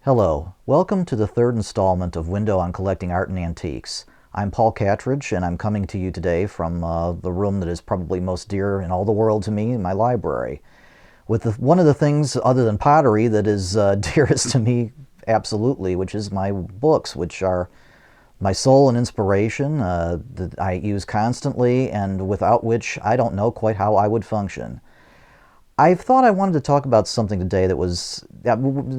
Hello, welcome to the third installment of Window on Collecting Art and Antiques. I'm Paul Katrich, and I'm coming to you today from the room that is probably most dear in all the world to me, my library. One of the things other than pottery that is dearest to me, absolutely, which is my books, which are my soul and inspiration that I use constantly and without which I don't know quite how I would function. I thought I wanted to talk about something today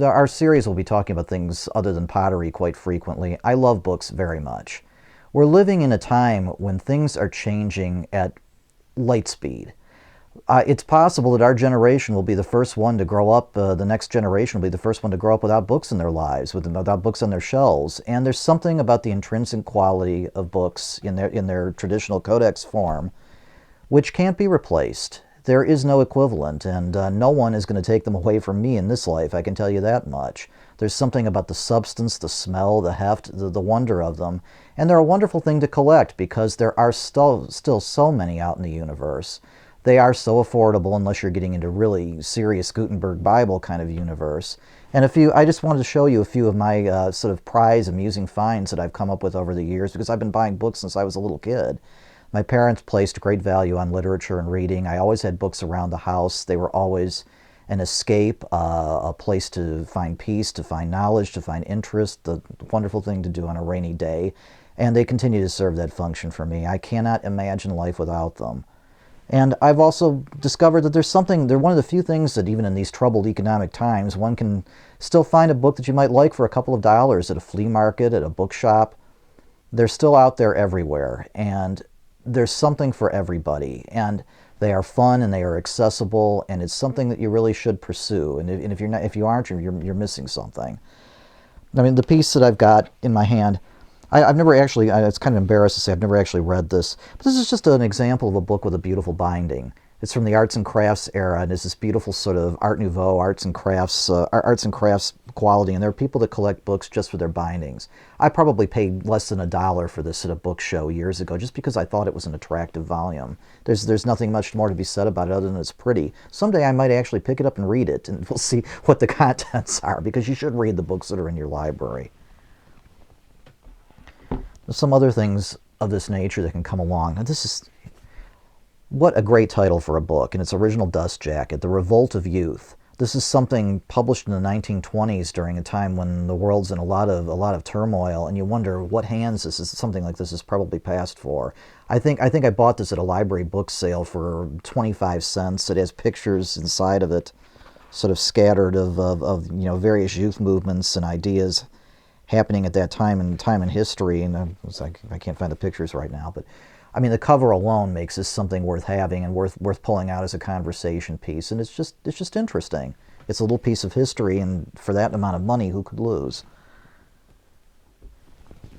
our series will be talking about things other than pottery quite frequently. I love books very much. We're living in a time when things are changing at light speed. It's possible that our generation will be the first one to grow up, the next generation will be the first one to grow up without books in their lives, without books on their shelves. And there's something about the intrinsic quality of books in their traditional codex form which can't be replaced. There is no equivalent, and no one is going to take them away from me in this life, I can tell you that much. There's something about the substance, the smell, the heft, the wonder of them, and they're a wonderful thing to collect because there are still so many out in the universe. They are so affordable unless you're getting into really serious Gutenberg Bible kind of universe. And I just wanted to show you a few of my sort of prize amusing finds that I've come up with over the years because I've been buying books since I was a little kid. My parents placed great value on literature and reading. I always had books around the house. They were always an escape, a place to find peace, to find knowledge, to find interest, the wonderful thing to do on a rainy day. And they continue to serve that function for me. I cannot imagine life without them. And I've also discovered that they're one of the few things that even in these troubled economic times, one can still find a book that you might like for a couple of dollars at a flea market, at a bookshop. They're still out there everywhere. And there's something for everybody, and they are fun and they are accessible, and it's something that you really should pursue. And if you aren't, you're missing something. I mean, the piece that I've got in my hand, I've never actually. It's kind of embarrassed to say I've never actually read this, but this is just an example of a book with a beautiful binding. It's from the arts and crafts era, and it's this beautiful sort of Art Nouveau arts and crafts quality. And there are people that collect books just for their bindings. I probably paid less than $1 for this at a book show years ago, just because I thought it was an attractive volume. There's nothing much more to be said about it other than it's pretty. Someday I might actually pick it up and read it, and we'll see what the contents are, because you should read the books that are in your library. There's some other things of this nature that can come along. Now, what a great title for a book, and its original dust jacket, The Revolt of Youth. This is something published in the 1920s during a time when the world's in a lot of turmoil, and you wonder what hands something like this is probably passed for. I think I bought this at a library book sale for 25 cents. It has pictures inside of it, sort of scattered of various youth movements and ideas happening at that time in history. And it's like I can't find the pictures right now, but I mean, the cover alone makes this something worth having and worth pulling out as a conversation piece, and it's just interesting. It's a little piece of history, and for that amount of money, who could lose?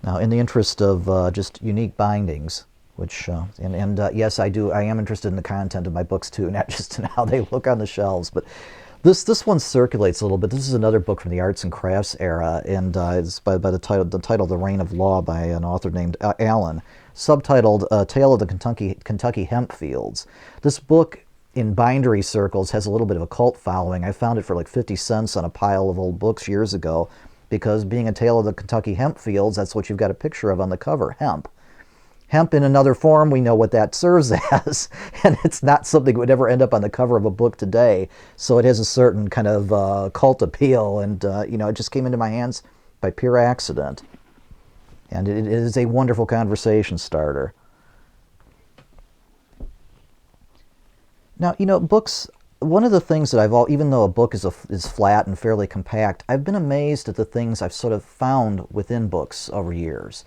Now, in the interest of just unique bindings, which yes, I am interested in the content of my books too, not just in how they look on the shelves, but. This one circulates a little bit. This is another book from the arts and crafts era, and it's by the title The Reign of Law by an author named Allen, subtitled Tale of the Kentucky Hemp Fields. This book in bindery circles has a little bit of a cult following. I found it for like 50 cents on a pile of old books years ago, because being a tale of the Kentucky hemp fields, that's what you've got a picture of on the cover, hemp. Hemp in another form, we know what that serves as, and it's not something that would ever end up on the cover of a book today, so it has a certain kind of cult appeal, and it just came into my hands by pure accident. And it is a wonderful conversation starter. Now, books, one of the things that even though a book is flat and fairly compact, I've been amazed at the things I've sort of found within books over years.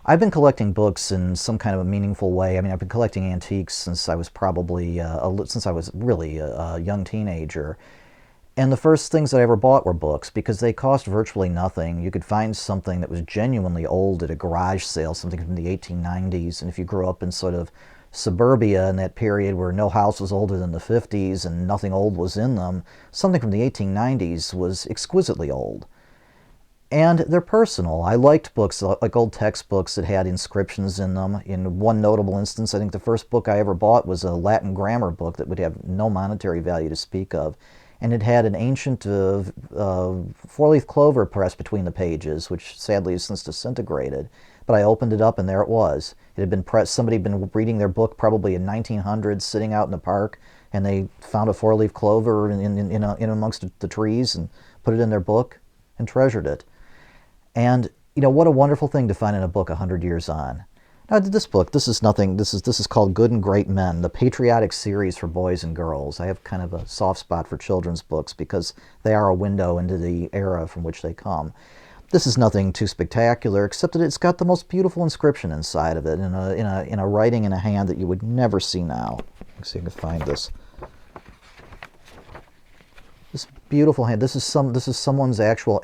I've been collecting books in some kind of a meaningful way. I mean, I've been collecting antiques since I was really a young teenager. And the first things that I ever bought were books because they cost virtually nothing. You could find something that was genuinely old at a garage sale, something from the 1890s. And if you grew up in sort of suburbia in that period where no house was older than the 50s and nothing old was in them, something from the 1890s was exquisitely old. And they're personal. I liked books like old textbooks that had inscriptions in them. In one notable instance, I think the first book I ever bought was a Latin grammar book that would have no monetary value to speak of. and it had an ancient four-leaf clover pressed between the pages, which sadly has since disintegrated. But I opened it up, and there it was. It had been pressed. Somebody had been reading their book probably in 1900, sitting out in the park, and they found a four-leaf clover in amongst the trees and put it in their book and treasured it. And you know, what a wonderful thing to find in a book 100 years on. Now, this book, this is called Good and Great Men, the patriotic series for boys and girls. I have kind of a soft spot for children's books because they are a window into the era from which they come. This is nothing too spectacular, except that it's got the most beautiful inscription inside of it, in a writing in a hand that you would never see now. Let's see if I can find this. This beautiful hand. This is someone's actual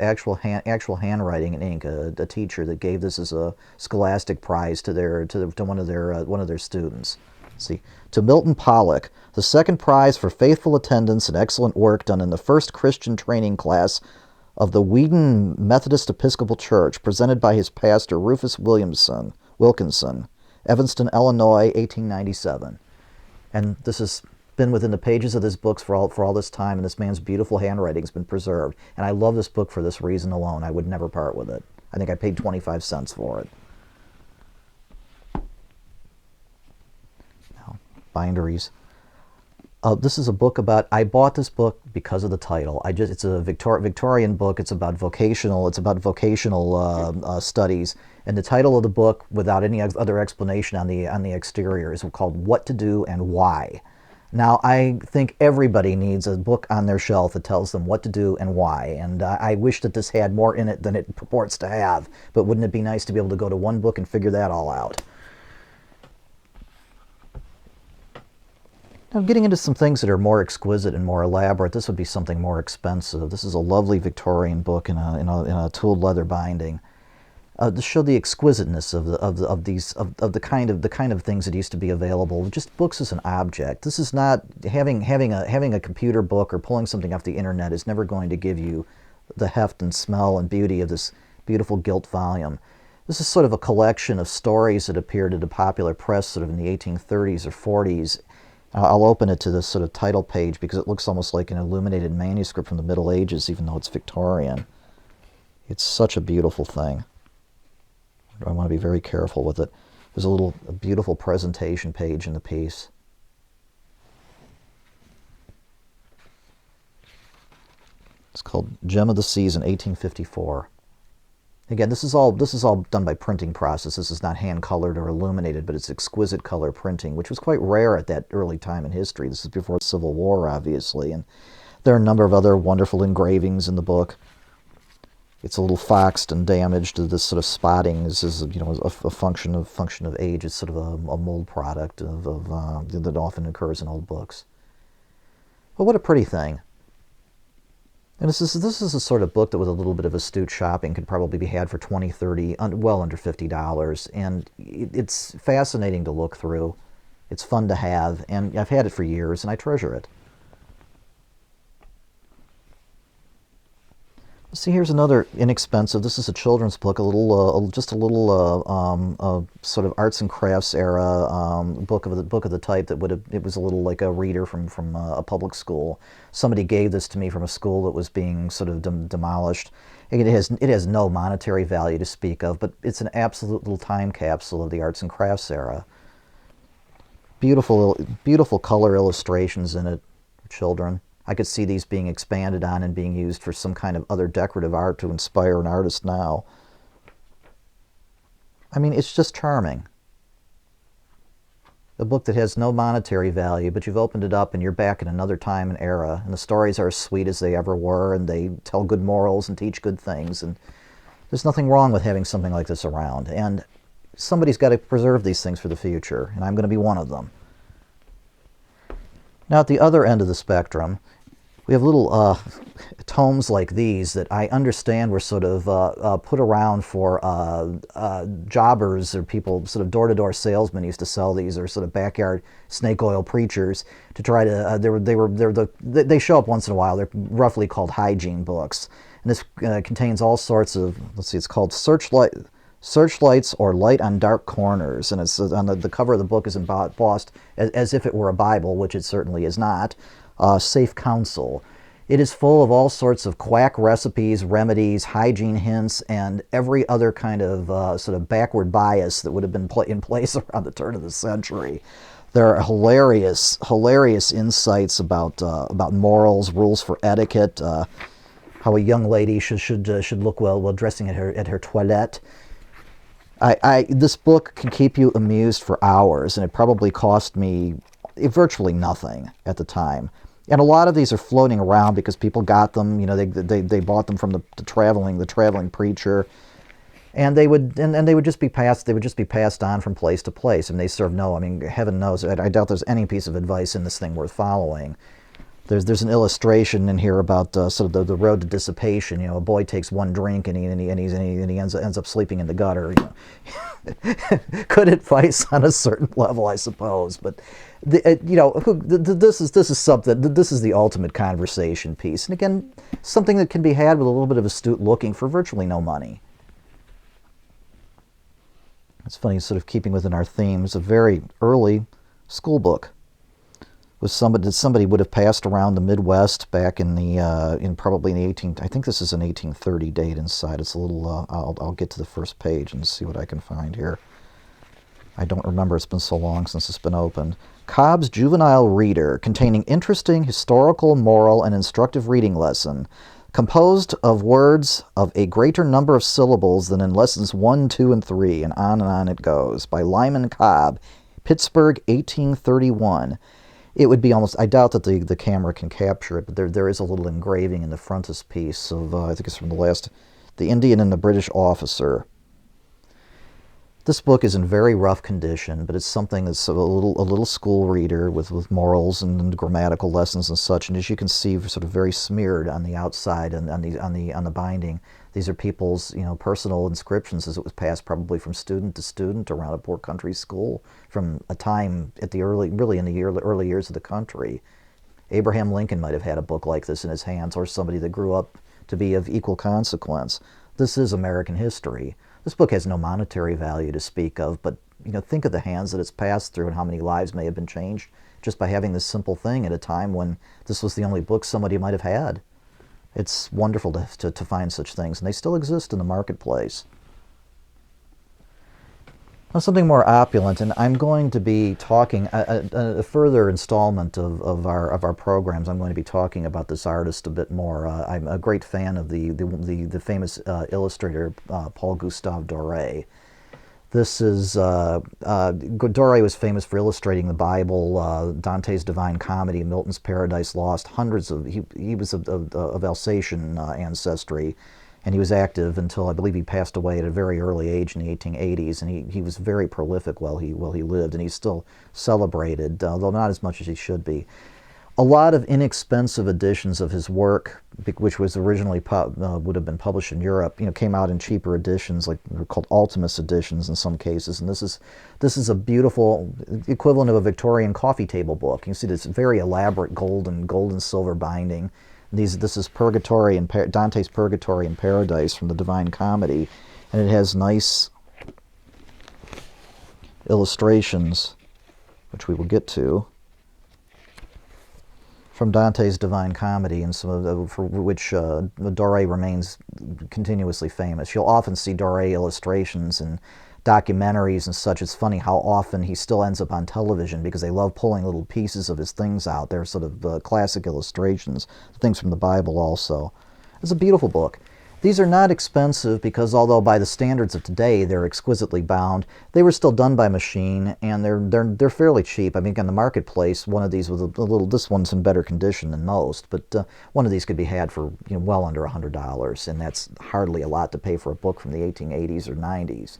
handwriting in ink. A teacher that gave this as a scholastic prize to one of their students. Let's see, to Milton Pollock, the second prize for faithful attendance and excellent work done in the first Christian training class of the Wheaton Methodist Episcopal Church, presented by his pastor Rufus Wilkinson, Evanston, Illinois, 1897. And this has been within the pages of his books for all this time, and this man's beautiful handwriting has been preserved. And I love this book for this reason alone. I would never part with it. I think I paid 25 cents for it. Now, binderies. This is a book about, I bought this book because of the title. It's a Victorian book. It's about vocational studies. And the title of the book, without any other explanation on the exterior, is called What to Do and Why. Now, I think everybody needs a book on their shelf that tells them what to do and why. And I wish that this had more in it than it purports to have. But wouldn't it be nice to be able to go to one book and figure that all out? Now, getting into some things that are more exquisite and more elaborate, this would be something more expensive. This is a lovely Victorian book in a tooled leather binding. To show the exquisiteness of the kind of things that used to be available. Just books as an object. This is not having a computer book or pulling something off the internet is never going to give you the heft and smell and beauty of this beautiful gilt volume. This is sort of a collection of stories that appeared in the popular press sort of in the 1830s or 40s. I'll open it to this sort of title page because it looks almost like an illuminated manuscript from the Middle Ages, even though it's Victorian. It's such a beautiful thing. I want to be very careful with it. There's a beautiful presentation page in the piece. It's called Gem of the Season, 1854. Again, this is all done by printing process. This is not hand-colored or illuminated, but it's exquisite color printing, which was quite rare at that early time in history. This is before the Civil War, obviously, and there are a number of other wonderful engravings in the book. It's a little foxed and damaged. This sort of spotting is a function of age. It's sort of a mold product that often occurs in old books. But what a pretty thing! And this is a sort of book that, with a little bit of astute shopping, could probably be had for $20, $30, well under $50. And it's fascinating to look through. It's fun to have, and I've had it for years, and I treasure it. See, here's another inexpensive. This is a children's book, just a little sort of arts and crafts era book of the type that it was a little like a reader from a public school. Somebody gave this to me from a school that was being sort of demolished. It has no monetary value to speak of, but it's an absolute little time capsule of the arts and crafts era. Beautiful color illustrations in it for children. I could see these being expanded on and being used for some kind of other decorative art to inspire an artist now. I mean, it's just charming. A book that has no monetary value, but you've opened it up and you're back in another time and era, and the stories are as sweet as they ever were, and they tell good morals and teach good things, and there's nothing wrong with having something like this around. And somebody's got to preserve these things for the future, and I'm going to be one of them. Now, at the other end of the spectrum, we have little tomes like these that I understand were sort of put around for jobbers or people, sort of door-to-door salesmen used to sell these, or sort of backyard snake oil preachers to try to. They show up once in a while. They're roughly called hygiene books, and this contains all sorts of. Let's see, it's called Searchlights or Light on Dark Corners, and it's on the cover of the book is embossed as if it were a Bible, which it certainly is not. Safe Counsel. It is full of all sorts of quack recipes, remedies, hygiene hints, and every other kind of sort of backward bias that would have been in place around the turn of the century. There are hilarious insights about morals, rules for etiquette, how a young lady should look well while dressing at her toilette. This book can keep you amused for hours, and it probably cost me virtually nothing at the time. And a lot of these are floating around because people got them. You know, they bought them from the traveling preacher, and they would just be passed on from place to place, and they serve no. I mean, heaven knows, I doubt there's any piece of advice in this thing worth following. There's an illustration in here about sort of the road to dissipation. You know, a boy takes one drink and he ends up sleeping in the gutter. You know. Good advice on a certain level, I suppose. But this is something. This is the ultimate conversation piece, and again, something that can be had with a little bit of astute looking for virtually no money. It's funny, sort of keeping within our theme. It's a very early school book. Somebody would have passed around the Midwest back in probably in the 18. I think this is an 1830 date inside. It's a little. I'll get to the first page and see what I can find here. I don't remember. It's been so long since it's been opened. Cobb's Juvenile Reader, containing interesting historical, moral, and instructive reading lesson, composed of words of a greater number of syllables than in lessons 1, 2, and 3, and on it goes. By Lyman Cobb, Pittsburgh, 1831. It would be almost, I doubt that the camera can capture it, but there is a little engraving in the frontispiece of, I think it's from the Indian and the British Officer. This book is in very rough condition, but it's something that's a little school reader with morals and grammatical lessons and such. And as you can see, sort of very smeared on the outside and on the binding. These are people's personal inscriptions as it was passed probably from student to student around a poor country school from a time at the early years of the country. Abraham Lincoln might have had a book like this in his hands, or somebody that grew up to be of equal consequence. This is American history. This book has no monetary value to speak of, but think of the hands that it's passed through and how many lives may have been changed just by having this simple thing at a time when this was the only book somebody might have had. It's wonderful to find such things, and they still exist in the marketplace. Now, something more opulent, and I'm going to be talking a further installment of our programs. I'm going to be talking about this artist a bit more. I'm a great fan of the famous illustrator Paul Gustave Dore. This is Dore was famous for illustrating the Bible, Dante's Divine Comedy, Milton's Paradise Lost. He was of Alsatian ancestry, and he was active until I believe he passed away at a very early age in the 1880s. And he was very prolific while he lived, and he's still celebrated, although not as much as he should be. A lot of inexpensive editions of his work, which was originally would have been published in Europe, came out in cheaper editions, like they're called Ultimus editions in some cases. And this is a beautiful equivalent of a Victorian coffee table book. You can see this very elaborate gold and silver binding. This is Dante's Purgatory and Paradise from the Divine Comedy, and it has nice illustrations, which we will get to, from Dante's Divine Comedy, and for which Dore remains continuously famous. You'll often see Dore illustrations in documentaries and such. It's funny how often he still ends up on television because they love pulling little pieces of his things out. They're sort of classic illustrations, things from the Bible also. It's a beautiful book. These are not expensive because although by the standards of today they're exquisitely bound, they were still done by machine, and they're fairly cheap. I mean, in the marketplace, one of these was this one's in better condition than most, but one of these could be had for well under $100, and that's hardly a lot to pay for a book from the 1880s or 90s.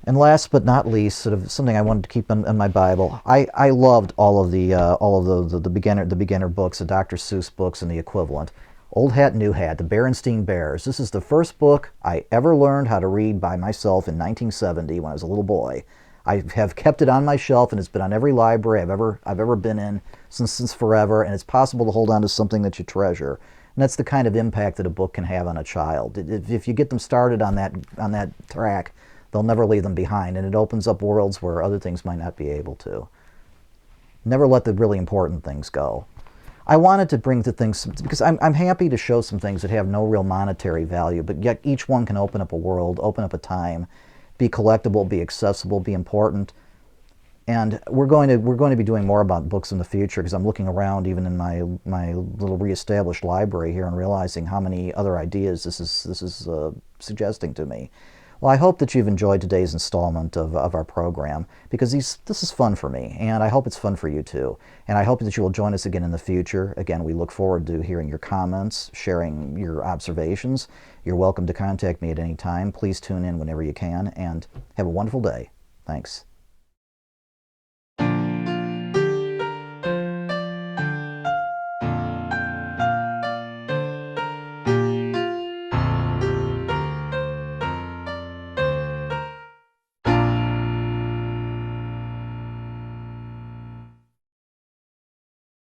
And last but not least, sort of something I wanted to keep in my Bible. I loved all of the beginner books, the Dr. Seuss books, and the equivalent. Old Hat, New Hat, the Berenstain Bears. This is the first book I ever learned how to read by myself in 1970 when I was a little boy. I have kept it on my shelf, and it's been on every library I've ever been in since forever. And it's possible to hold on to something that you treasure. And that's the kind of impact that a book can have on a child. If you get them started on that track, they'll never leave them behind, and it opens up worlds where other things might not be able to. Never let the really important things go. I wanted to bring the things, because I'm happy to show some things that have no real monetary value, but yet each one can open up a world, open up a time, be collectible, be accessible, be important. And we're going to be doing more about books in the future, because I'm looking around even in my little reestablished library here and realizing how many other ideas this is suggesting to me. Well, I hope that you've enjoyed today's installment of our program, because this is fun for me, and I hope it's fun for you too. And I hope that you will join us again in the future. Again, we look forward to hearing your comments, sharing your observations. You're welcome to contact me at any time. Please tune in whenever you can, and have a wonderful day. Thanks.